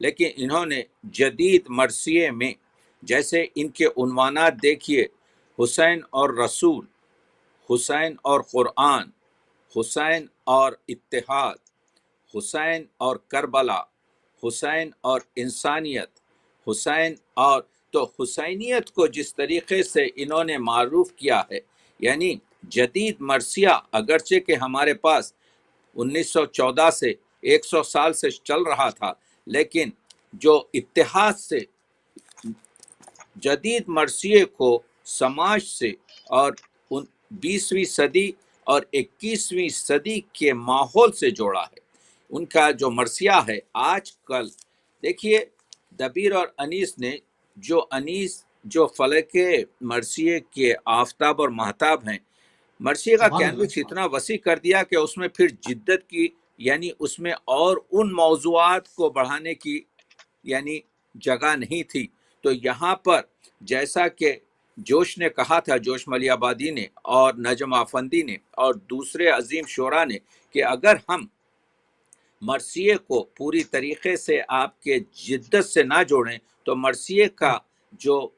لیکن انہوں نے جدید مرثیے میں جیسے ان کے عنوانات دیکھیے، حسین اور رسول، حسین اور قرآن، حسین اور اتحاد، حسین اور کربلا، حسین اور انسانیت، حسین اور تو حسینیت کو جس طریقے سے انہوں نے معروف کیا ہے، یعنی جدید مرثیہ اگرچہ کہ ہمارے پاس 1914 سے 100 سال سے چل رہا تھا، لیکن جو اتحاد سے جدید مرثیے کو سماج سے اور 20ویں صدی اور 21ویں صدی کے ماحول سے جوڑا ہے، ان کا جو مرثیہ ہے آج کل دیکھیے، دبیر اور انیس نے جو فلک مرثیے کے آفتاب اور مہتاب ہیں، مرثیے کا سبحان اللہ، کینوس سبحان اتنا وسیع کر دیا کہ اس میں پھر جدت کی، یعنی اس میں اور ان موضوعات کو بڑھانے کی یعنی جگہ نہیں تھی۔ تو یہاں پر جیسا کہ جوش نے کہا تھا، جوش ملی آبادی نے اور نجم آفندی نے اور دوسرے عظیم شعراء نے، کہ اگر ہم مرثیے کو پوری طریقے سے آپ کے جدت سے نہ جوڑیں تو مرثیے کا جو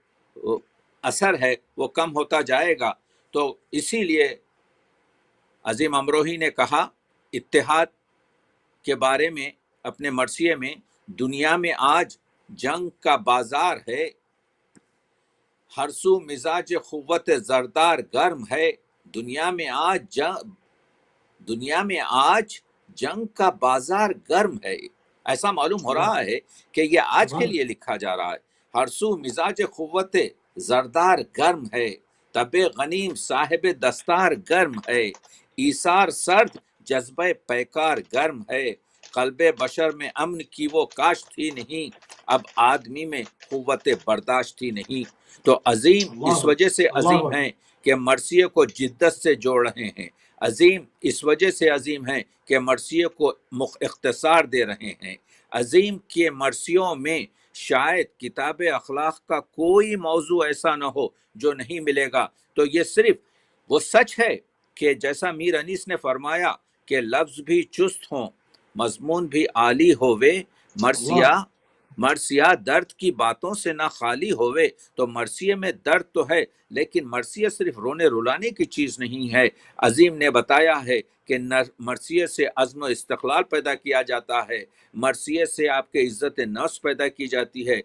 اثر ہے وہ کم ہوتا جائے گا۔ تو اسی لیے عظیم امروہی نے کہا اتحاد کے بارے میں اپنے مرثیے میں، دنیا میں آج جنگ کا بازار ہے، ہر سو مزاج قوت زردار گرم ہے، دنیا میں آج جنگ کا بازار گرم ہے۔ ایسا معلوم ہو اللہ، رہا ہے کہ یہ آج کے سبحان لیے اللہ، لکھا جا رہا ہے۔ ہر سو مزاج قوت زردار گرم ہے، طب غنیم صاحب دستار گرم ہے، ایثار سرد جذبہ پیکار گرم ہے، قلب بشر میں امن کی وہ کاشت ہی نہیں، اب آدمی میں قوت برداشت ہی نہیں۔ تو عظیم اس اللہ وجہ سے اللہ عظیم ہیں کہ مرثیے کو جدت سے جوڑ رہے ہیں، عظیم اس وجہ سے عظیم ہیں کہ مرثیے کو اختصار دے رہے ہیں، عظیم کے مرثیوں میں شاید کتاب اخلاق کا کوئی موضوع ایسا نہ ہو جو نہیں ملے گا۔ تو یہ صرف وہ سچ ہے کہ جیسا میر انیس نے فرمایا کہ لفظ بھی چست ہوں، مضمون بھی عالی ہووے، اللہ، مرثیہ درد کی باتوں سے نہ خالی ہووے۔ تو مرثیے میں درد تو ہے، لیکن مرثیہ صرف رونے رلانے کی چیز نہیں ہے۔ عظیم نے بتایا ہے کہ مرثیے سے عزم و استقلال پیدا کیا جاتا ہے، مرثیے سے آپ کے عزت نفس پیدا کی جاتی ہے،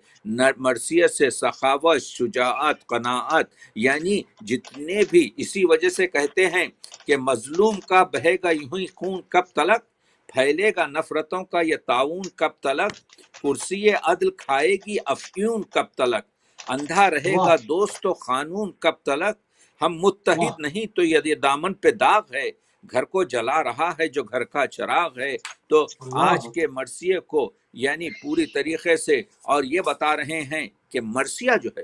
مرثیے سے سخاوت، شجاعت، قناعت، یعنی جتنے بھی، اسی وجہ سے کہتے ہیں کہ مظلوم کا بہے گا یوں ہی خون کب تلک، پھیلے گا نفرتوں کا یہ طاعون کب تلک، کرسی عدل کھائے گی افیون کب تلک، اندھا رہے اللہ، گا دوست و قانون کب تلک، ہم اللہ، متحد نہیں تو یہ دامن پہ داغ ہے، گھر کو جلا رہا ہے جو گھر کا چراغ ہے۔ تو آج اللہ، کے مرثیے کو یعنی پوری طریقے سے، اور یہ بتا رہے ہیں کہ مرثیہ جو ہے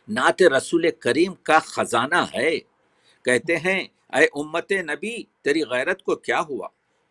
نعت رسول کریم کا خزانہ ہے۔ کہتے ہیں اے امت نبی تیری غیرت کو کیا ہوا،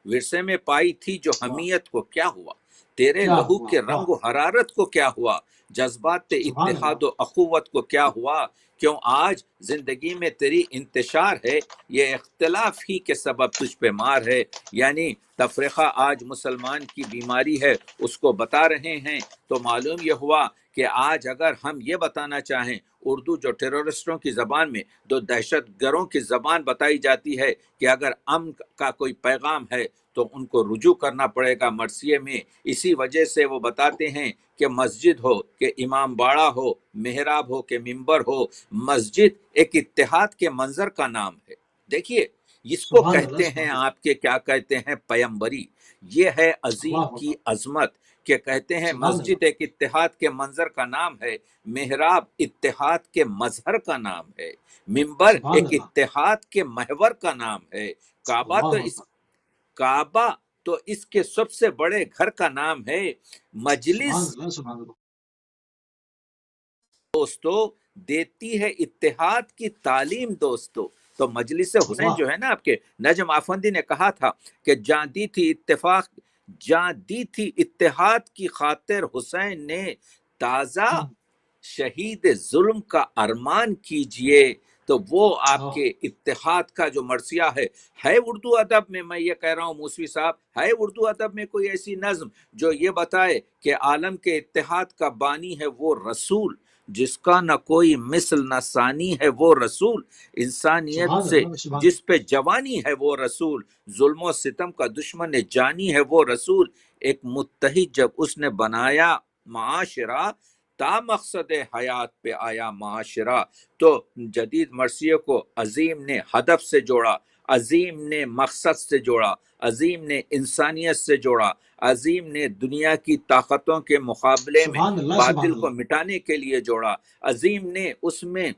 ورثے میں پائی تھی جو اللہ، حمیت کو کیا ہوا، تیرے کیا لہو ہوا، کے واہ، رنگ و حرارت کو کیا ہوا، جذبات سبحان اللہ، اتحاد و اخوت کو کیا ہوا، کیوں آج زندگی میں تیری انتشار ہے، یہ اختلاف ہی کے سبب تجھ پہ مار ہے۔ یعنی تفرقہ آج مسلمان کی بیماری ہے، اس کو بتا رہے ہیں۔ تو معلوم یہ ہوا کہ آج اگر ہم یہ بتانا چاہیں، اردو جو ٹیرورسٹوں کی زبان میں، جو دہشت گروں کی زبان بتائی جاتی ہے، کہ اگر امن کا کوئی پیغام ہے تو ان کو رجوع کرنا پڑے گا مرثیے میں۔ اسی وجہ سے وہ بتاتے ہیں کہ مسجد ہو کہ امام باڑہ ہو، محراب ہو کہ ممبر ہو، مسجد ایک اتحاد کے منظر کا نام ہے۔ دیکھیے اس کو سبحان اللہ، کہتے ہیں، سبحان اللہ، آپ کے کیا کہتے ہیں، پیمبری۔ یہ ہے عظیم واہ، کی واہ، عظمت کہ کہتے ہیں سبحان اللہ، مسجد ایک اتحاد کے منظر کا نام ہے، محراب اتحاد کے مظہر کا نام ہے، ممبر سبحان ایک اللہ، اتحاد کے محور کا نام ہے، کعبہ تو اللہ اس اکبر، کعبہ تو اس کے سب سے بڑے گھر کا نام ہے۔ مجلس سبحان اللہ، سبحان اللہ، دوستو دیتی ہے اتحاد کی تعلیم دوستو۔ تو مجلس حسین واہ، جو ہے نا، آپ کے نجم آفندی نے کہا تھا کہ جاں دی تھی اتحاد کی خاطر حسین نے، تازہ شہید ظلم کا ارمان کیجئے، تو وہ آپ کے اتحاد کا جو مرثیہ ہے اردو ادب میں، میں یہ کہہ رہا ہوں موسوی صاحب، ہے اردو ادب میں کوئی ایسی نظم جو یہ بتائے کہ عالم کے اتحاد کا بانی ہے وہ رسول، جس کا نہ کوئی مثل نہ ثانی ہے وہ رسول، انسانیت سبحان سے اللہ، سبحان جس پہ جوانی ہے وہ رسول، ظلم و ستم کا دشمن جانی ہے وہ رسول، ایک متحد جب اس نے بنایا معاشرہ، تا مقصد حیات پہ آیا معاشرہ۔ تو جدید مرثیے کو عظیم نے ہدف سے جوڑا، عظیم نے مقصد سے جوڑا، عظیم نے انسانیت سے جوڑا، عظیم نے دنیا کی طاقتوں کے مقابلے میں سبحان اللہ، سبحان باطل کو اللہ، مٹانے کے لیے جوڑا، عظیم نے اس میں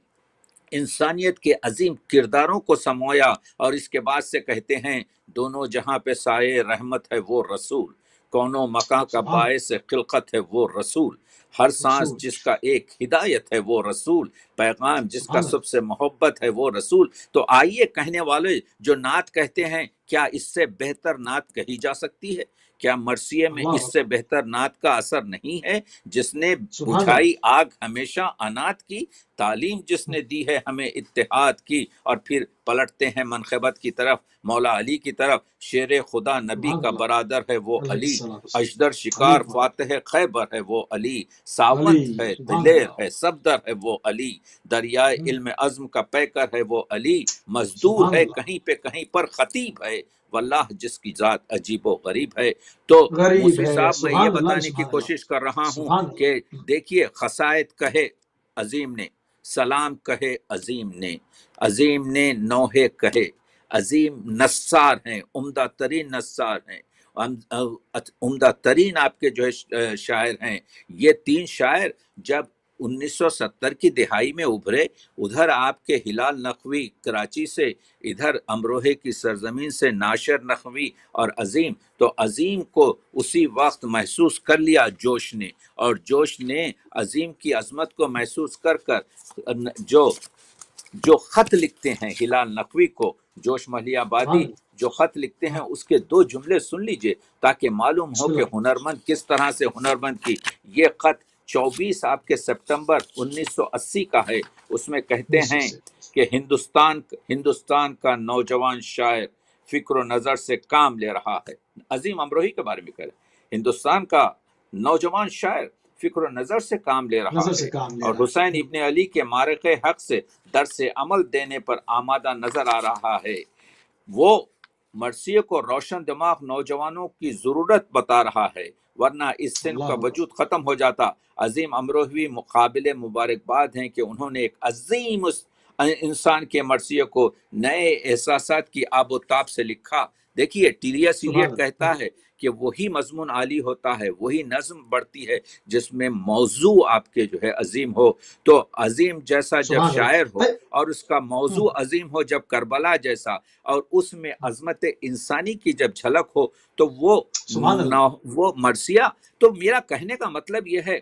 انسانیت کے عظیم کرداروں کو سمویا، اور اس کے بعد سے کہتے ہیں دونوں جہاں پہ سائے رحمت ہے وہ رسول، کونوں مکاں کا سبحان باعث خلقت ہے وہ رسول، ہر سانس رسول، جس کا ایک ہدایت ہے وہ رسول، پیغام جس کا سبحان سب سے محبت ہے وہ رسول۔ تو آئیے کہنے والے جو نعت کہتے ہیں، کیا اس سے بہتر نعت کہی جا سکتی ہے؟ کیا مرثیے میں اللہ اس سے اکبر، بہتر نعت کا اثر نہیں ہے؟ جس نے سبحان بجھائی آگ ہمیشہ انات کی، تعلیم جس نے دی ہے ہمیں اتحاد کی، اور پھر پلٹتے ہیں منقبت کی طرف، مولا علی کی طرف، شیر خدا نبی سبحان کا اللہ، برادر ہے وہ علیہ علی، الصلوۃ والسلام، اجدر علی شکار محمد، فاتح خیبر ہے وہ علی، علی، ساونت ہے سبحان دلیر اللہ، ہے صفدر ہے وہ علی، دریائے علم عزم کا پیکر ہے وہ علی، مزدور سبحان ہے اللہ، کہیں پہ کہیں پر خطیب ہے، واللہ جس کی ذات عجیب و غریب ہے۔ تو غریب موسوی ہے، صاحب میں یہ سبحان اللہ، بتانے کی سبحان اللہ، کوشش کر رہا ہوں سبحان کہ اللہ، دیکھیے خصائد کہے عظیم نے، سلام کہے عظیم نے، عظیم نے نوحے کہے، عظیم نثار ہیں، عمدہ ترین نثار ہیں، عمدہ ترین آپ کے جو ہے شاعر ہیں۔ یہ تین شاعر جب 1970 کی دہائی میں ابھرے، ادھر آپ کے ہلال نقوی کراچی سے، ادھر امروہے کی سرزمین سے ناشر نقوی اور عظیم، تو عظیم کو اسی وقت محسوس کر لیا جوش نے، اور جوش نے عظیم کی عظمت کو محسوس کر کر جو خط لکھتے ہیں ہلال نقوی کو، جوش محلی سبحان آبادی اللہ، جو خط لکھتے ہیں اس کے دو جملے سن لیجئے تاکہ معلوم ہو بسم کہ اللہ، ہنرمند کس طرح سے ہنرمند کی۔ یہ خط 24 آپ کے سپٹمبر 1980 کا ہے، اس میں کہتے انیس سو ہیں سے، کہ ہندوستان کا نوجوان شاعر فکر و نظر سے کام لے رہا ہے، عظیم امروہی کے بارے میں کہہ رہے ہیں، ہندوستان کا نوجوان شاعر فکر و نظر سے کام لے رہا نظر ہے، سے کام لے اور رہا حسین ہے، ابن علی کے مارق حق سے درس عمل دینے پر آمادہ نظر آ رہا ہے۔ وہ مرثیے کو روشن دماغ نوجوانوں کی ضرورت بتا رہا ہے، ورنہ اس صنف اللہ کا اکبر، وجود ختم ہو جاتا۔ عظیم امروہوی مقابل مبارکباد ہیں کہ انہوں نے ایک عظیم انسان کے مرثیے کو نئے احساسات کی آب و تاب سے لکھا۔ دیکھیے ٹیلیس سبحان ایلیٹ اللہ، کہتا ہے کہ وہی مضمون عالی ہوتا ہے، وہی نظم بڑھتی ہے جس میں موضوع آپ کے جو ہے عظیم ہو۔ تو عظیم جیسا جب سبحان شاعر ہو اللہ، اور اس کا موضوع عظیم ہو، جب کربلا جیسا، اور اس میں عظمت انسانی کی جب جھلک ہو، تو سبحان اللہ، وہ مرثیہ۔ تو میرا کہنے کا مطلب یہ ہے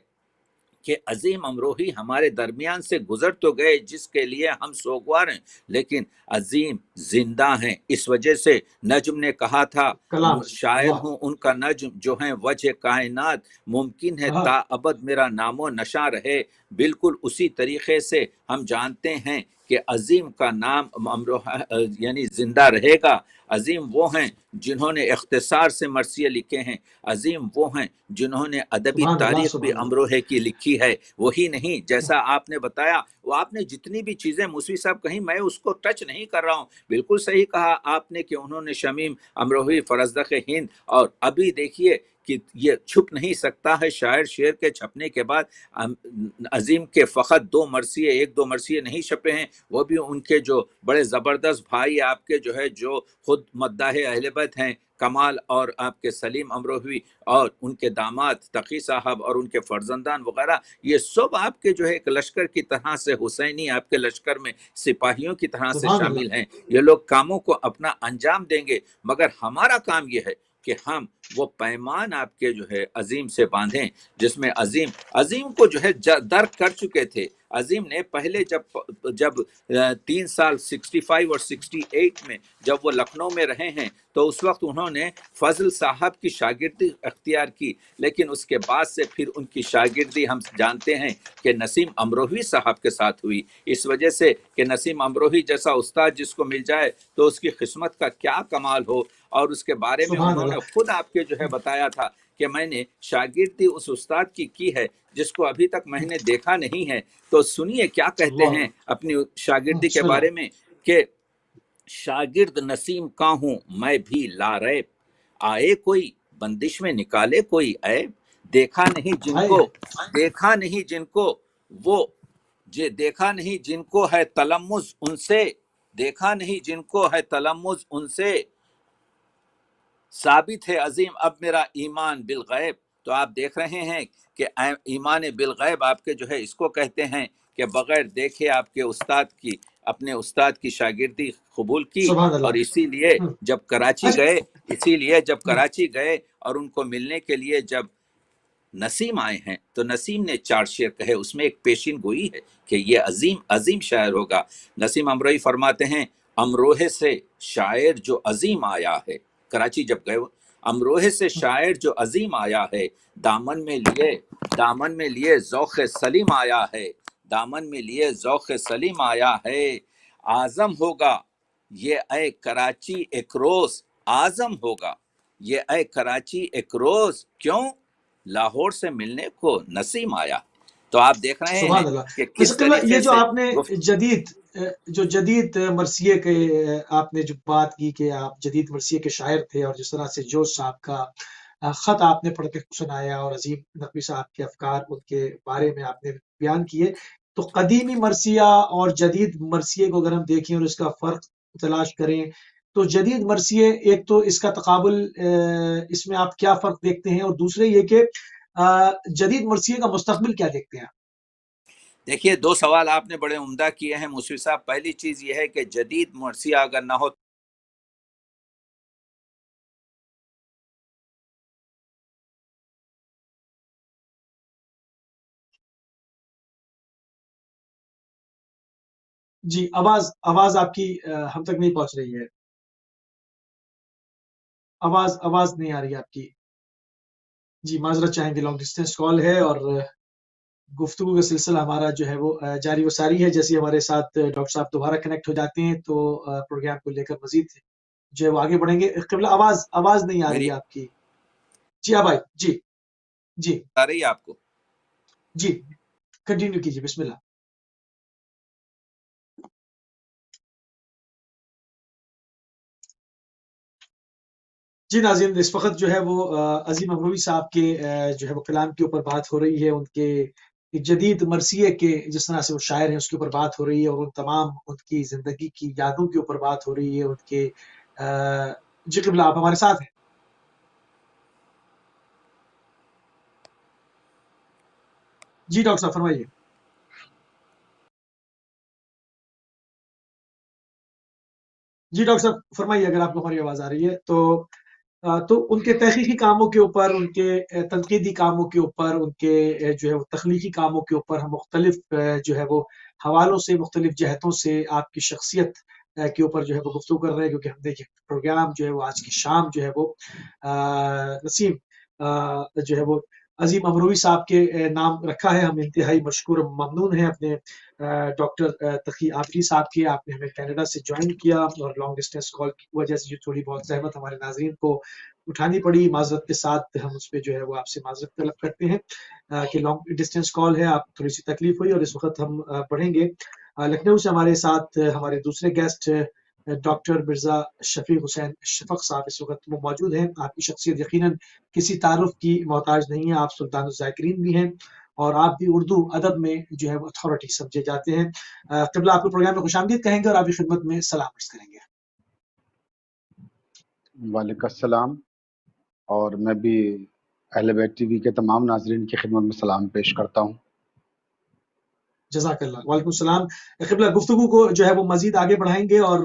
کہ عظیم امروہی ہمارے درمیان سے گزر تو گئے جس کے لیے ہم سوگوار ہیں، لیکن عظیم زندہ ہیں۔ اس وجہ سے نجم نے کہا تھا کلام سے، شاعر اللہ، ہوں ان کا نجم جو ہیں وجہ کائنات، ممکن ہے تا ابد میرا نام و نشاں رہے۔ بالکل اسی طریقے سے ہم جانتے ہیں کہ عظیم کا نام یعنی زندہ رہے گا۔ عظیم وہ ہیں جنہوں نے اختصار سے مرثیے لکھے ہیں، عظیم وہ ہیں جنہوں نے ادبی سبحان اللہ، تاریخ بھی سبحان اللہ، امروہے کی لکھی ہے، وہی نہیں جیسا آپ نے بتایا۔ وہ آپ نے جتنی بھی چیزیں موسوی صاحب کہیں میں اس کو ٹچ نہیں کر رہا ہوں، بالکل صحیح کہا آپ نے کہ انہوں نے شمیم امروہی، فرزدق ہند، اور ابھی دیکھیے کہ یہ چھپ نہیں سکتا ہے شاعر شعر کے چھپنے کے بعد عظیم کے فقط ایک دو مرثیے نہیں چھپے ہیں، وہ بھی ان کے جو بڑے زبردست بھائی آپ کے جو ہے جو خود مداح اہل بیت ہیں، کمال اور آپ کے سلیم امروہوی، اور ان کے داماد تقی صاحب اور ان کے فرزندان وغیرہ، یہ سب آپ کے جو ہے ایک لشکر کی طرح سے، حسینی آپ کے لشکر میں سپاہیوں کی طرح سے سبحان اللہ، شامل ہیں۔ یہ لوگ کاموں کو اپنا انجام دیں گے، مگر ہمارا کام یہ ہے کہ ہم وہ پیمان آپ کے جو ہے عظیم سے باندھیں، جس میں عظیم کو جو ہے درک کر چکے تھے۔ عظیم نے پہلے جب 3 سال 65 اور 68 میں جب وہ لکھنؤ میں رہے ہیں تو اس وقت انہوں نے فضل صاحب کی شاگردی اختیار کی، لیکن اس کے بعد سے پھر ان کی شاگردی ہم جانتے ہیں کہ نسیم امروہی صاحب کے ساتھ ہوئی، اس وجہ سے کہ نسیم امروہی جیسا استاد جس کو مل جائے تو اس کی قسمت کا کیا کمال ہو۔ اور اس کے بارے میں سبحان انہوں نے اللہ۔ خود آپ کے جو ہے بتایا تھا کہ میں نے شاگردی اس استاد کی ہے جس کو ابھی تک میں نے دیکھا نہیں ہے۔ تو سنیے کیا کہتے اللہ، ہیں اپنی شاگردی کے بسم اللہ۔ بارے میں کہ شاگرد نسیم کا ہوں میں بھی لا ریب، آئے کوئی بندش میں نکالے کوئی عیب، دیکھا نہیں جن کو وہ دیکھا نہیں جن کو ہے تلمذ ان سے، دیکھا نہیں جن کو ہے تلمذ ان سے، ثابت ہے عظیم اب میرا ایمان بالغیب۔ تو آپ دیکھ رہے ہیں کہ ایمان بالغیب آپ کے جو ہے اس کو کہتے ہیں کہ بغیر دیکھے آپ کے اپنے استاد کی شاگردی قبول کی۔ سبحان اور اللہ۔ اسی لیے جب اچھا، کراچی گئے اور ان کو ملنے کے لیے جب نسیم آئے ہیں تو نسیم نے 4 شعر کہے، اس میں ایک پیشین گوئی ہے کہ یہ عظیم شاعر ہوگا۔ نسیم امروہی فرماتے ہیں امروہے سے شاعر جو عظیم آیا ہے، کراچی جب گئے وہ، امروہے سے شاعر جو عظیم آیا ہے، دامن میں لیے ذوق سلیم آیا ہے، دامن میں لیے ذوق سلیم آیا ہے، اعظم ہوگا یہ اے کراچی ایک روز، اعظم ہوگا یہ اے کراچی ایک روز، کیوں لاہور سے ملنے کو نسیم آیا۔ تو آپ دیکھ رہے ہیں سبحان اللہ۔ کہ ویسے کس قبلہ یہ طریقے جو سے آپ نے جدید مرثیے کے آپ نے جو بات کی کہ آپ جدید مرثیے کے شاعر تھے، اور جس طرح سے جوش صاحب کا خط آپ نے پڑھ کے سنایا اور عظیم نقوی صاحب کے افکار ان کے بارے میں آپ نے بیان کیے، تو قدیمی مرثیہ اور جدید مرثیے کو اگر ہم دیکھیں اور اس کا فرق تلاش کریں تو جدید مرثیے، ایک تو اس کا تقابل، اس میں آپ کیا فرق دیکھتے ہیں، اور دوسرے یہ کہ جدید مرثیے کا مستقبل کیا دیکھتے ہیں؟ دیکھیے 2 سوال آپ نے بڑے عمدہ کیے ہیں مشفق صاحب۔ پہلی چیز یہ ہے کہ جدید مرثیہ اگر نہ ہو جی، آواز آپ کی ہم تک نہیں پہنچ رہی ہے، آواز نہیں آ رہی ہے آپ کی۔ جی معذرت چاہیں گے، لانگ ڈسٹینس کال ہے اور گفتگو کا سلسلہ ہمارا جو ہے وہ جاری و ساری ہے۔ جیسے ہمارے ساتھ ڈاکٹر صاحب دوبارہ کنیکٹ ہو جاتے ہیں تو پروگرام کو لے کر مزید جو ہے وہ آگے بڑھیں گے۔ قبلہ آواز نہیں آ رہی میری ہے آپ کی۔ جی اب آئی، جی آ رہی ہے آپ کو؟ جی کنٹینیو کیجیے، بسم اللہ۔ جی ناظرین، اس وقت جو ہے وہ عظیم امروہی صاحب کے جو ہے وہ کلام کے اوپر بات ہو رہی ہے، ان کے جدید مرثیے کے جس طرح سے وہ شاعر ہیں اس کے اوپر بات ہو رہی ہے، اور ان تمام ان کی زندگی کی یادوں کے اوپر بات ہو رہی ہے، ان کے جی قبلہ آپ ہمارے ساتھ ہیں؟ جی ڈاکٹر صاحب فرمائیے۔ جی ڈاکٹر صاحب فرمائیے، اگر آپ کو ہماری آواز آ رہی ہے تو ان کے تحقیقی کاموں کے اوپر، ان کے تنقیدی کاموں کے اوپر، ان کے جو ہے وہ تخلیقی کاموں کے اوپر ہم مختلف جو ہے وہ حوالوں سے، مختلف جہتوں سے آپ کی شخصیت کے اوپر جو ہے وہ گفتگو کر رہے ہیں، کیونکہ ہم دیکھیں پروگرام جو ہے وہ آج کی شام جو ہے وہ نسیم جو ہے وہ عظیم امروہی صاحب کے نام رکھا ہے۔ ہم انتہائی مشکور و ممنون ہیں اپنے ڈاکٹر تقی عابدی صاحب کے، آپ نے ہمیں کینیڈا سے جوائن کیا اور لانگ ڈسٹینس کال کی وجہ سے جو تھوڑی بہت زحمت ہمارے ناظرین کو اٹھانی پڑی، معذرت کے ساتھ ہم اس پہ جو ہے وہ آپ سے معذرت طلب کرتے ہیں کہ لانگ ڈسٹینس کال ہے، آپ تھوڑی سی تکلیف ہوئی، اور اس وقت ہم پڑھیں گے لکھنؤ سے ہمارے ساتھ ہمارے دوسرے گیسٹ ڈاکٹر مرزا شفیق حسین شفق صاحب اس وقت وہ موجود ہیں۔ آپ کی شخصیت یقیناً کسی تعارف کی محتاج نہیں ہے، آپ سلطان الذاکرین بھی ہیں اور آپ بھی اردو ادب میں جو ہے وہ اتھارٹی سمجھے جاتے ہیں۔ قبلہ آپ کو پروگرام میں خوش آمدید کہیں گے اور آپ کی خدمت میں سلام عرض کریں گے۔ وعلیکم السلام، اور میں بھی اہل بیت ٹی وی کے تمام ناظرین کی خدمت میں سلام پیش کرتا ہوں۔ جزاک اللہ۔ وعلیکم السلام۔ قبلہ گفتگو کو جو ہے وہ مزید آگے بڑھائیں گے اور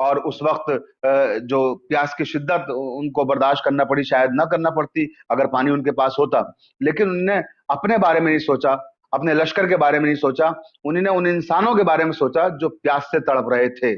اور اس وقت جو پیاس کی شدت ان کو برداشت کرنا پڑی شاید نہ کرنا پڑتی اگر پانی ان کے پاس ہوتا، لیکن انہوں نے اپنے بارے میں نہیں سوچا، اپنے لشکر کے بارے میں نہیں سوچا، انہوں نے ان انسانوں کے بارے میں سوچا جو پیاس سے تڑپ رہے تھے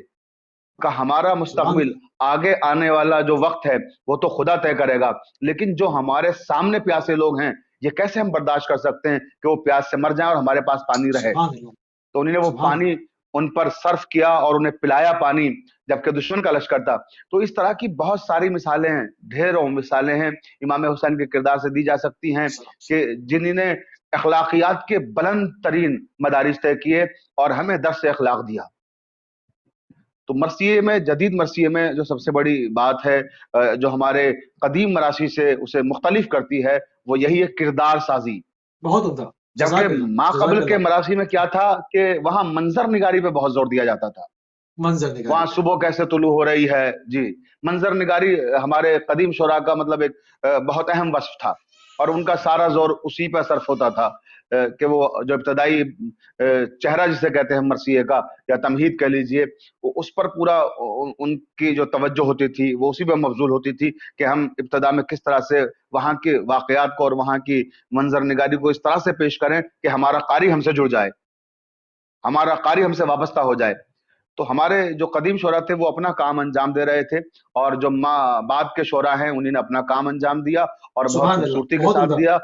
کہ ہمارا مستقبل آگے آنے والا جو وقت ہے وہ تو خدا طے کرے گا، لیکن جو ہمارے سامنے پیاسے لوگ ہیں یہ کیسے ہم برداشت کر سکتے ہیں کہ وہ پیاس سے مر جائیں اور ہمارے پاس پانی رہے۔ تو انہوں نے وہ پانی ان پر صرف کیا اور انہیں پلایا پانی، جبکہ دشمن کا لشکر تھا۔ تو اس طرح کی بہت ساری مثالیں ہیں، ڈھیروں مثالیں ہیں امام حسین کے کردار سے دی جا سکتی ہیں کہ جنہوں نے اخلاقیات کے بلند ترین مدارج طے کیے اور ہمیں درس اخلاق دیا۔ تو مرثیے میں، جدید مرثیے میں جو سب سے بڑی بات ہے جو ہمارے قدیم مراثی سے اسے مختلف کرتی ہے وہ یہی ہے کردار سازی۔ بہت عمدہ۔ جبکہ ما قبل کے مراثی میں کیا تھا کہ وہاں منظر نگاری پہ بہت زور دیا جاتا تھا، منظر نگاری، وہاں صبح کیسے طلوع ہو رہی ہے، جی منظر نگاری ہمارے قدیم شعراء کا مطلب ایک بہت اہم وصف تھا اور ان کا سارا زور اسی پہ صرف ہوتا تھا کہ وہ جو ابتدائی چہرہ جسے کہتے ہیں مرثیے کا یا تمہید کہہ لیجئے، اس پر پورا ان کی جو توجہ ہوتی تھی وہ اسی پہ مبذول ہوتی تھی کہ ہم ابتدا میں کس طرح سے وہاں کے واقعات کو اور وہاں کی منظر نگاری کو اس طرح سے پیش کریں کہ ہمارا قاری ہم سے جڑ جائے، ہمارا قاری ہم سے وابستہ ہو جائے۔ تو ہمارے جو قدیم شعراء تھے وہ اپنا کام انجام دے رہے تھے اور جو بعد کے شعراء ہیں انہوں نے اپنا کام انجام دیا اور بہت خوبصورتی کے ساتھ دیا۔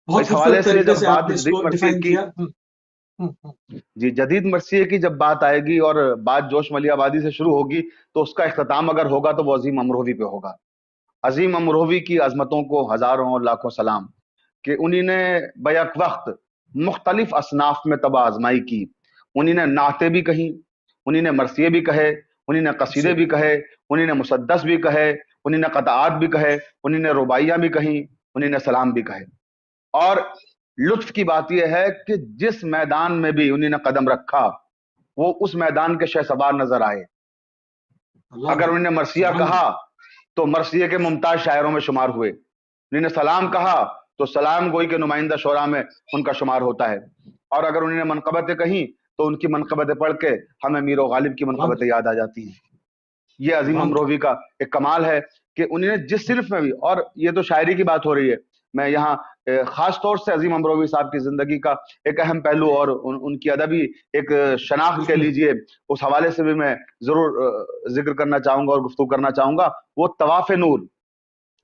اس حوالے سے جب بات جدید مرثیے کی، جی جدید مرثیے کی جب بات آئے گی اور بات جوش ملی آبادی سے شروع ہوگی تو اس کا اختتام اگر ہوگا تو وہ عظیم امروہوی پہ ہوگا۔ عظیم امروہوی کی عظمتوں کو ہزاروں اور لاکھوں سلام کہ انہی نے بیک وقت مختلف اصناف میں طبع آزمائی کی، انہی نے نعتیں بھی کہیں، انہی نے مرثیے بھی کہے، انہی نے قصیدے بھی کہے، انہی نے مسدس بھی کہے، انہی نے قطعات بھی کہے، انہی نے رباعیاں بھی کہیں، انہی نے سلام بھی کہے۔ اور لطف کی بات یہ ہے کہ جس میدان میں بھی انہی نے قدم رکھا وہ اس میدان کے شہسوار نظر آئے۔ اگر انہوں نے مرثیہ کہا تو مرثیے کے ممتاز شاعروں میں شمار ہوئے، انہوں نے سلام کہا تو سلام گوئی کے نمائندہ شعراء میں ان کا شمار ہوتا ہے، اور اگر انہوں نے منقبتیں کہیں تو ان کی منقبتیں پڑھ کے ہمیں میر و غالب کی منقبتیں یاد آ جاتی ہیں۔ یہ عظیم امروہوی کا ایک کمال ہے کہ انہوں نے جس صنف میں بھی، اور یہ تو شاعری کی بات ہو رہی ہے، میں یہاں خاص طور سے عظیم امروہوی صاحب کی زندگی کا ایک اہم پہلو اور ان کی ادبی ایک شناخت کہہ لیجئے اس حوالے سے بھی میں ضرور ذکر کرنا چاہوں گا اور گفتگو کرنا چاہوں گا۔ وہ طواف نور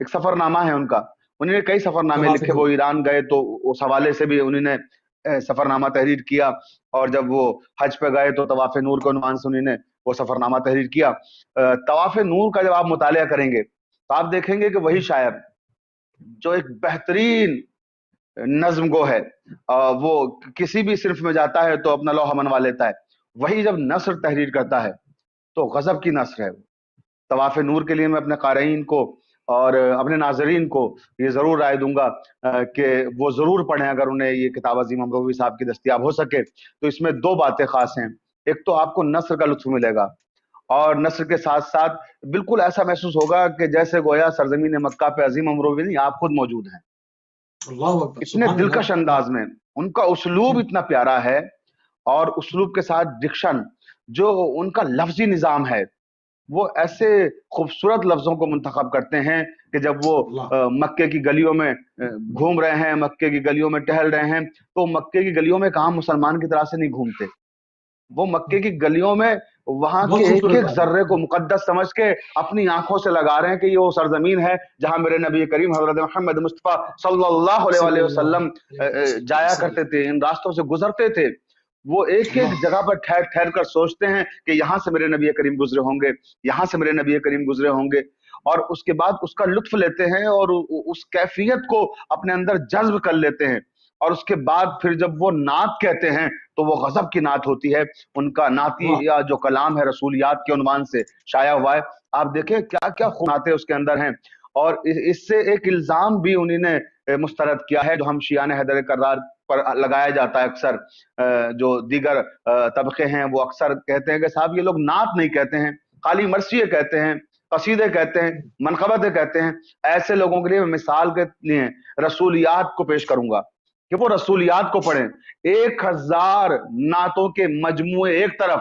ایک سفر نامہ ہے ان کا، انہوں نے کئی سفر نامے لکھے، وہ ایران گئے تو اس حوالے سے بھی انہوں نے سفر نامہ تحریر کیا، اور جب وہ حج پہ گئے تو طواف نور کے عنوان سے انہوں نے وہ سفر نامہ تحریر کیا۔ طواف نور کا جب آپ مطالعہ کریں گے تو آپ دیکھیں گے کہ وہی شاعر جو ایک بہترین نظم گو ہے، وہ کسی بھی صنف میں جاتا ہے تو اپنا لوحہ منوا لیتا ہے، وہی جب نثر تحریر کرتا ہے تو غضب کی نثر ہے۔ طواف نور کے لیے میں اپنے قارئین کو اور اپنے ناظرین کو یہ ضرور رائے دوں گا کہ وہ ضرور پڑھیں اگر انہیں یہ کتاب عظیم امروہوی صاحب کی دستیاب ہو سکے۔ تو اس میں دو باتیں خاص ہیں، ایک تو آپ کو نثر کا لطف ملے گا اور نثر کے ساتھ ساتھ بالکل ایسا محسوس ہوگا کہ جیسے گویا سرزمین مکہ پہ عظیم امروہوی نہیں آپ خود موجود ہیں، اتنے دلکش انداز میں۔ ان کا اسلوب اتنا پیارا ہے اور اسلوب کے ساتھ ڈکشن جو ان کا لفظی نظام ہے وہ ایسے خوبصورت لفظوں کو منتخب کرتے ہیں کہ جب وہ مکے کی گلیوں میں گھوم رہے ہیں، مکے کی گلیوں میں ٹہل رہے ہیں، تو مکے کی گلیوں میں کہاں مسلمان کی طرح سے نہیں گھومتے، وہ مکے کی گلیوں میں وہاں کے ایک ایک ذرے کو مقدس سمجھ کے اپنی آنکھوں سے لگا رہے ہیں کہ یہ وہ سرزمین ہے جہاں میرے نبی کریم حضرت محمد مصطفیٰ صلی اللہ علیہ وسلم جایا کرتے تھے، ان راستوں سے گزرتے تھے۔ وہ ایک ایک جگہ پر ٹھہر ٹھہر کر سوچتے ہیں کہ یہاں سے میرے نبی کریم گزرے ہوں گے، یہاں سے میرے نبی کریم گزرے ہوں گے، اور اس کے بعد اس کا لطف لیتے ہیں اور اس کیفیت کو اپنے اندر جذب کر لیتے ہیں، اور اس کے بعد پھر جب وہ نعت کہتے ہیں تو وہ غضب کی نعت ہوتی ہے۔ ان کا نعتی یا جو کلام ہے رسولیات کے عنوان سے شائع ہوا ہے، آپ دیکھیں کیا کیا نعتیں اس کے اندر ہیں، اور اس سے ایک الزام بھی انہوں نے مسترد کیا ہے جو ہم شیعان حیدر کرار پر لگایا جاتا ہے اکثر، جو دیگر طبقے ہیں وہ اکثر کہتے ہیں کہ صاحب یہ لوگ نعت نہیں کہتے ہیں، خالی مرثیے کہتے ہیں، قصیدے کہتے ہیں، منقبتیں کہتے ہیں۔ ایسے لوگوں کے لیے میں مثال کے لیے رسولیات کو پیش کروں گا کہ وہ رسولیات کو پڑھیں، 1000 نعتوں کے مجموعے ایک طرف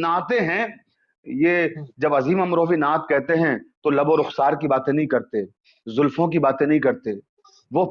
نعتیں ہیں. یہ جب عظیم امروی نعت کہتے ہیں تو لب و رخسار کی باتیں نہیں کرتے, زلفوں کی باتیں نہیں کرتے, وہ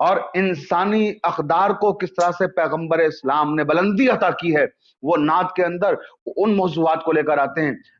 اور انسانی اقدار کو کس طرح سے پیغمبر اسلام نے بلندی عطا کی ہے وہ نعت کے اندر ان موضوعات کو لے کر آتے ہیں,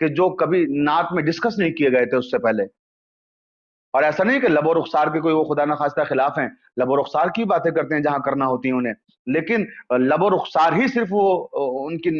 کہ جو کبھی نعت میں ڈسکس نہیں کیے گئے تھے اس سے پہلے. اور ایسا نہیں کہ لب و رخسار کے کوئی وہ خدا نخواستہ خلاف ہیں, لب و رخسار کی باتیں کرتے ہیں جہاں کرنا ہوتی ہیں انہیں, لیکن لب و رخسار ہی صرف وہ ان کی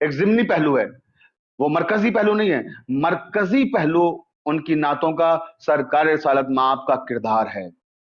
ایک ضمنی پہلو ہے, وہ مرکزی پہلو نہیں ہے. مرکزی پہلو ان کی نعتوں کا سرکار رسالت مآب کا کردار ہے.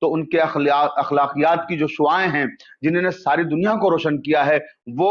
تو ان کے اخلاقیات کی جو شعائیں ہیں جنہوں نے ساری دنیا کو روشن کیا ہے وہ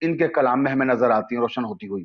ان کے کلام میں ہمیں نظر آتی ہیں روشن ہوتی ہوئی.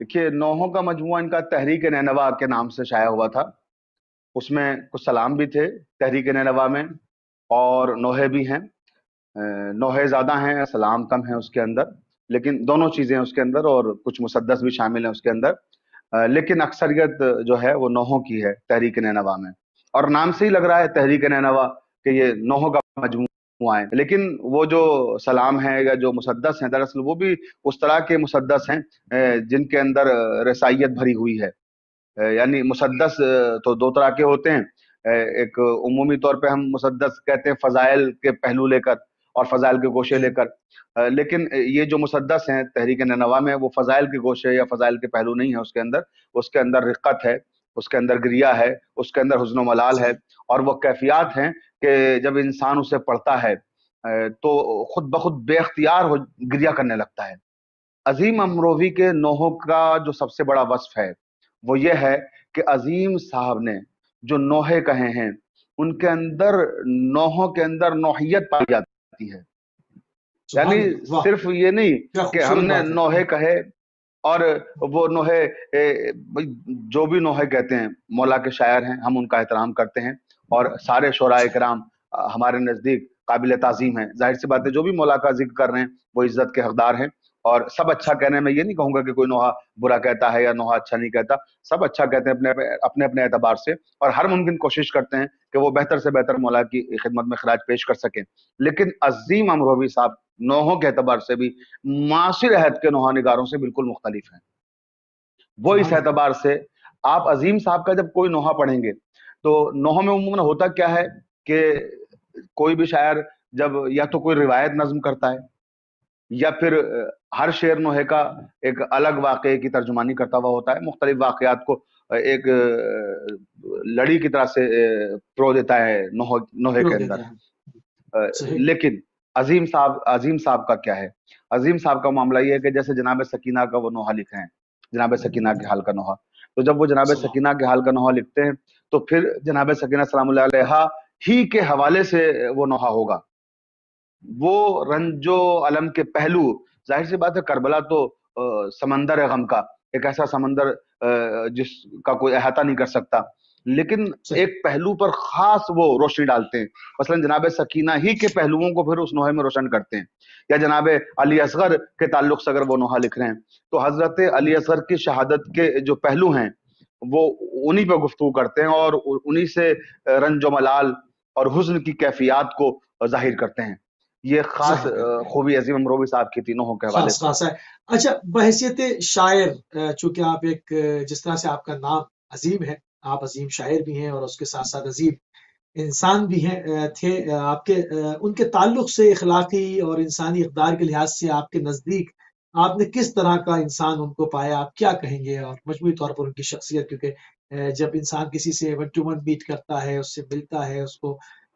دیکھیے نوحوں کا مجموعہ ان کا تحریک نینوا کے نام سے شائع ہوا تھا. اس میں کچھ سلام بھی تھے تحریک نینوا میں, اور نوحے بھی ہیں. نوحے زیادہ ہیں, سلام کم ہیں اس کے اندر, لیکن دونوں چیزیں ہیں اس کے اندر, اور کچھ مسدس بھی شامل ہیں اس کے اندر. لیکن اکثریت جو ہے وہ نوحوں کی ہے تحریک نینوا میں, اور نام سے ہی لگ رہا ہے تحریک نینوا کہ یہ نوحوں کا مجموعہ ہے. لیکن وہ جو سلام ہیں یا جو مسدس ہیں دراصل وہ بھی اس طرح کے مسدس ہیں جن کے اندر رسائیت بھری ہوئی ہے. یعنی مسدس تو دو طرح کے ہوتے ہیں, ایک عمومی طور پہ ہم مسدس کہتے ہیں فضائل کے پہلو لے کر اور فضائل کے گوشے لے کر, لیکن یہ جو مسدس ہیں تحریک نینوا میں وہ فضائل کے گوشے یا فضائل کے پہلو نہیں ہیں. اس کے اندر رقت ہے, اس کے اندر گریہ ہے, اس کے اندر حزن و ملال ہے, اور وہ کیفیات ہیں کہ جب انسان اسے پڑھتا ہے تو خود بخود بے اختیار گریہ کرنے لگتا ہے. عظیم امروی کے نوحوں کا جو سب سے بڑا وصف ہے وہ یہ ہے کہ عظیم صاحب نے جو نوحے کہے ہیں ان کے اندر نوحوں کے اندر نوحیت پائی جاتی ہے. یعنی صرف یہ نہیں کہ ہم نے نوحے کہے اور وہ نوحے جو بھی نوحے کہتے ہیں مولا کے شاعر ہیں, ہم ان کا احترام کرتے ہیں, اور سارے شعراء کرام ہمارے نزدیک قابل تعظیم ہیں. ظاہر سی بات ہے جو بھی مولا کا ذکر کر رہے ہیں وہ عزت کے حقدار ہیں, اور سب اچھا کہنے میں یہ نہیں کہوں گا کہ کوئی نوحہ برا کہتا ہے یا نوحہ اچھا نہیں کہتا. سب اچھا کہتے ہیں اپنے اپنے اعتبار سے, اور ہر ممکن کوشش کرتے ہیں کہ وہ بہتر سے بہتر مولا کی خدمت میں خراج پیش کر سکیں. لیکن عظیم امروی صاحب نوحوں کے اعتبار سے بھی معاصر عہد کے نوحہ نگاروں سے بالکل مختلف ہیں. وہ اس اعتبار سے آپ عظیم صاحب کا جب کوئی نوحہ پڑھیں گے تو نوحوں میں عموماً ہوتا کیا ہے کہ کوئی بھی شاعر جب یا تو کوئی روایت نظم کرتا ہے یا پھر ہر شعر نوحے کا ایک الگ واقعے کی ترجمانی کرتا ہوا ہوتا ہے, مختلف واقعات کو ایک لڑی کی طرح سے پرو دیتا ہے نوحے کے اندر. لیکن عظیم صاحب کا کیا ہے؟ عظیم صاحب کا معاملہ یہ ہے کہ جیسے جناب سکینہ کا وہ نوحہ لکھے ہیں, جناب سکینہ کے حال کا نوحہ, تو جب وہ جناب سکینہ کے حال کا نوحہ لکھتے ہیں تو پھر جناب سکینہ سلام اللہ علیہا ہی کے حوالے سے وہ نوحہ ہوگا. وہ رنج و علم کے پہلو, ظاہر سی بات ہے کربلا تو سمندر ہے غم کا, ایک ایسا سمندر جس کا کوئی احاطہ نہیں کر سکتا, لیکن ایک پہلو پر خاص وہ روشنی ڈالتے ہیں. مثلا جناب سکینہ ہی کے پہلوؤں کو پھر اس نوحے میں روشن کرتے ہیں. یا جناب علی اصغر کے تعلق سے اگر وہ نوحہ لکھ رہے ہیں تو حضرت علی اصغر کی شہادت کے جو پہلو ہیں وہ انہی پہ گفتگو کرتے ہیں, اور انہی سے رنج و ملال اور حزن کی کیفیات کو ظاہر کرتے ہیں. یہ خاص خوبی عظیم امروی صاحب کی تینوں کے حوالے سے. خاص ہے. اچھا, بحیثیت شاعر چونکہ آپ ایک جس طرح سے آپ کا نام عظیم ہے, آپ عظیم شاعر بھی ہیں اور اس کے ساتھ ساتھ عظیم انسان بھی ہیں تھے, آپ کے ان کے تعلق سے اخلاقی اور انسانی اقدار کے لحاظ سے آپ کے نزدیک آپ نے کس طرح کا انسان ان کو پایا, آپ کیا کہیں گے؟ اور مجموعی طور پر ان کی شخصیت, کیونکہ جب انسان کسی سے ون ٹو ون میٹ کرتا ہے, اس سے ملتا ہے, اس کو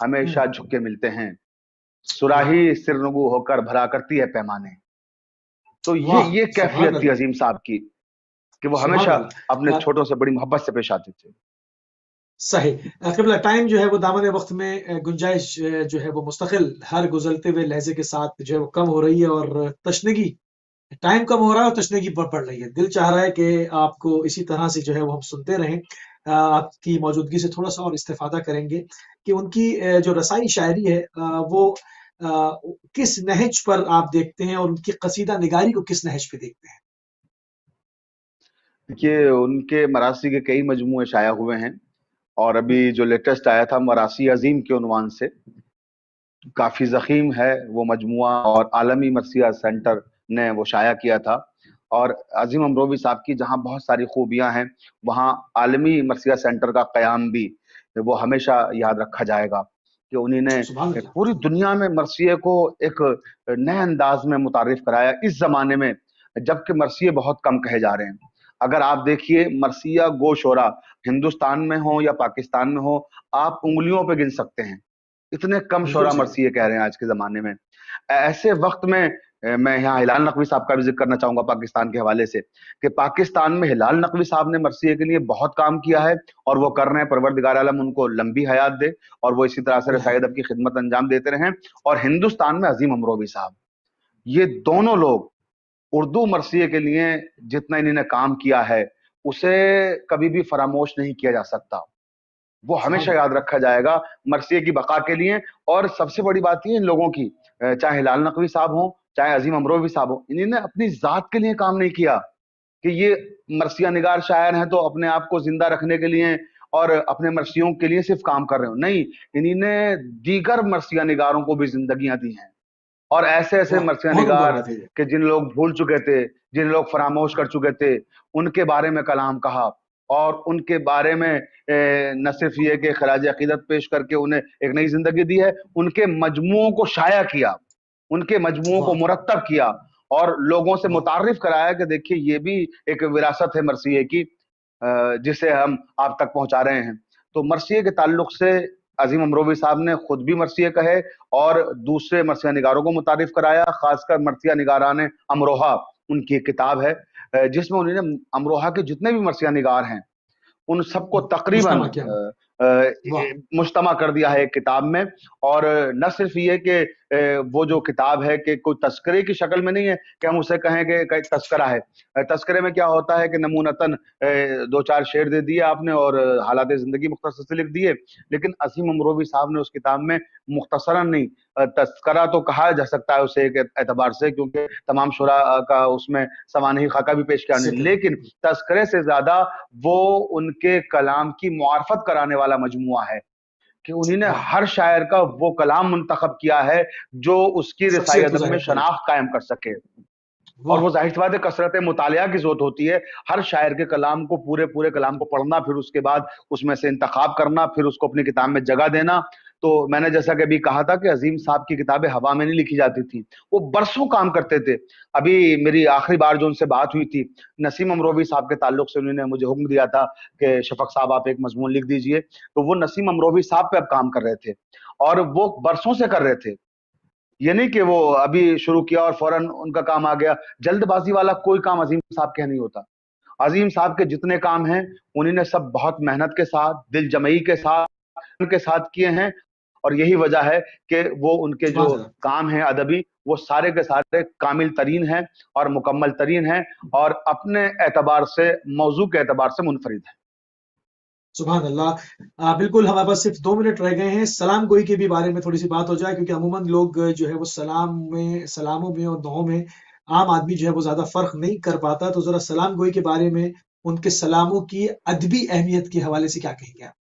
ہمیشہ جھک کے ملتے ہیں, سراہی سرنگو ہو کر بھرا کرتی ہے پیمانے. تو یہ کیفیت تھی عظیم صاحب کی کہ وہ ہمیشہ اپنے چھوٹوں سے بڑی محبت سے پیش آتے تھے. صحیح. قبلہ ٹائم جو ہے وہ دامن وقت میں گنجائش جو ہے وہ مستقل ہر گزرتے ہوئے لہجے کے ساتھ جو ہے وہ کم ہو رہی ہے, اور تشنگی ٹائم کم ہو رہا ہے اور تشنگی بڑھ رہی ہے. دل چاہ رہا ہے کہ آپ کو اسی طرح سے جو ہے وہ ہم سنتے رہیں. آپ کی موجودگی سے تھوڑا سا اور استفادہ کریں گے کہ ان کی جو رسائی شاعری ہے وہ کس نہج پر آپ دیکھتے ہیں, اور ان کی قصیدہ نگاری کو کس نہج پہ دیکھتے ہیں؟ دیکھیے, ان کے مراثی کے کئی مجموعے شائع ہوئے ہیں, اور ابھی جو لیٹسٹ آیا تھا مراثی عظیم کے عنوان سے, کافی ضخیم ہے وہ مجموعہ, اور عالمی مرثیہ سینٹر نے وہ شائع کیا تھا. اور عظیم امروی صاحب کی جہاں بہت ساری خوبیاں ہیں, وہاں عالمی مرثیہ سینٹر کا قیام بھی وہ ہمیشہ یاد رکھا جائے گا کہ انہی نے پوری دنیا میں مرثیے کو ایک نئے انداز میں متعارف کرایا اس زمانے میں جبکہ مرثیے بہت کم کہے جا رہے ہیں. اگر آپ دیکھیے مرثیہ گو شعرا ہندوستان میں ہوں یا پاکستان میں ہوں, آپ انگلیوں پہ گن سکتے ہیں, اتنے کم شعرا مرثیے کہہ رہے ہیں آج کے زمانے میں. ایسے وقت میں میں یہاں ہلال نقوی صاحب کا بھی ذکر کرنا چاہوں گا پاکستان کے حوالے سے, کہ پاکستان میں ہلال نقوی صاحب نے مرثیے کے لیے بہت کام کیا ہے, اور وہ کر رہے ہیں. پروردگار عالم ان کو لمبی حیات دے, اور وہ اسی طرح سے رسائی ادب کی خدمت انجام دیتے رہیں. اور ہندوستان میں عظیم امروی صاحب, یہ دونوں لوگ اردو مرثیے کے لیے جتنا انہوں نے کام کیا ہے اسے کبھی بھی فراموش نہیں کیا جا سکتا. وہ ہمیشہ یاد رکھا جائے گا مرثیے کی بقا کے لیے. اور سب سے بڑی بات یہ ان لوگوں کی, چاہے ہلال نقوی صاحب ہوں چاہے عظیم امروی صاحب ہوں, انہوں نے اپنی ذات کے لیے کام نہیں کیا کہ یہ مرثیہ نگار شاعر ہیں تو اپنے آپ کو زندہ رکھنے کے لیے اور اپنے مرثیوں کے لیے صرف کام کر رہے ہوں. نہیں, انہوں نے دیگر مرثیہ نگاروں کو بھی زندگیاں دی ہیں, اور ایسے ایسے مرثیہ نگار کہ جن لوگ بھول چکے تھے, جن لوگ فراموش کر چکے تھے, ان کے بارے میں کلام کہا, اور ان کے بارے میں نہ صرف یہ کہ خراج عقیدت پیش کر کے انہیں ایک نئی زندگی دی ہے, ان کے مجموعوں کو شائع کیا, ان کے مجموعوں کو مرتب کیا, اور لوگوں سے متعارف کرایا کہ دیکھیے یہ بھی ایک وراثت ہے مرثیے کی جسے ہم آپ تک پہنچا رہے ہیں. تو مرثیے کے تعلق سے عظیم امروی صاحب نے خود بھی مرثیے کہے اور دوسرے مرثیہ نگاروں کو متعارف کرایا. خاص کر مرثیہ نگاران امروہا, ان کی ایک کتاب ہے جس میں انہوں نے امروہا کے جتنے بھی مرثیہ نگار ہیں ان سب کو تقریباً مجتمع کر دیا ہے ایک کتاب میں. اور نہ صرف یہ کہ وہ جو کتاب ہے کہ کوئی تذکرے کی شکل میں نہیں ہے کہ ہم اسے کہیں کہ تذکرہ ہے. تذکرے میں کیا ہوتا ہے کہ نمونتاً دو چار شعر دے دیے آپ نے اور حالات زندگی مختصر سے لکھ دیے. لیکن عظیم امروی صاحب نے اس کتاب میں مختصراً نہیں, تذکرہ تو کہا جا سکتا ہے اسے ایک اعتبار سے کیونکہ تمام شعراء کا اس میں سوانحی خاکہ بھی پیش کیا نہیں, لیکن تذکرے سے زیادہ وہ ان کے کلام کی معرفت کرانے والا مجموعہ ہے کہ انہوں نے ہر شاعر کا وہ کلام منتخب کیا ہے جو اس کی رسائی ادب میں شناخت قائم کر سکے. اور وہ ظاہر سی بات ہے کثرت مطالعہ کی ضرورت ہوتی ہے, ہر شاعر کے کلام کو پورے کلام کو پڑھنا, پھر اس کے بعد اس میں سے انتخاب کرنا, پھر اس کو اپنی کتاب میں جگہ دینا. تو میں نے جیسا کہ ابھی کہا تھا کہ عظیم صاحب کی کتابیں ہوا میں نہیں لکھی جاتی تھی, وہ برسوں کام کرتے تھے. ابھی میری آخری بار جو ان سے بات ہوئی تھی نسیم امروی صاحب کے تعلق سے, انہوں نے مجھے حکم دیا تھا کہ شفق صاحب آپ ایک مضمون لکھ دیجئے, تو وہ نسیم امروی صاحب پہ اب کام کر رہے تھے اور وہ برسوں سے کر رہے تھے. یہ نہیں کہ وہ ابھی شروع کیا اور فوراً ان کا کام آ گیا. جلد بازی والا کوئی کام عظیم صاحب کے نہیں ہوتا. عظیم صاحب کے جتنے کام ہیں انہوں نے سب بہت محنت کے ساتھ, دل جمعی کے ساتھ کیے ہیں, اور یہی وجہ ہے کہ وہ ان کے جو کام ہیں ادبی وہ سارے کے سارے کامل ترین ہیں اور مکمل ترین ہیں, اور اپنے اعتبار سے موضوع کے اعتبار سے منفرد ہیں. سبحان اللہ. بالکل ہمارے پاس صرف 2 منٹ رہ گئے ہیں. سلام گوئی کے بھی بارے میں تھوڑی سی بات ہو جائے, کیونکہ عموماً لوگ جو ہے وہ سلاموں میں اور دعاؤں میں عام آدمی جو ہے وہ زیادہ فرق نہیں کر پاتا. تو ذرا سلام گوئی کے بارے میں, ان کے سلاموں کی ادبی اہمیت کے حوالے سے کیا کہیں گے آپ؟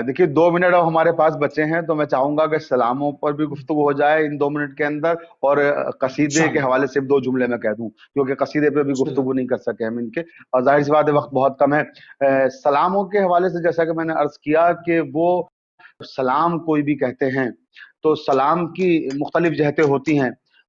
دیکھیے 2 منٹ اب ہمارے پاس بچے ہیں تو میں چاہوں گا کہ سلاموں پر بھی گفتگو ہو جائے ان 2 منٹ کے اندر, اور قصیدے کے حوالے سے 2 جملے میں کہہ دوں کیونکہ قصیدے پہ بھی گفتگو نہیں کر سکے ہم ان کے, اور ظاہر سی بات ہے وقت بہت کم ہے. سلاموں کے حوالے سے جیسا کہ میں نے عرض کیا کہ وہ سلام کوئی بھی کہتے ہیں تو سلام کی مختلف جہتیں ہوتی ہیں.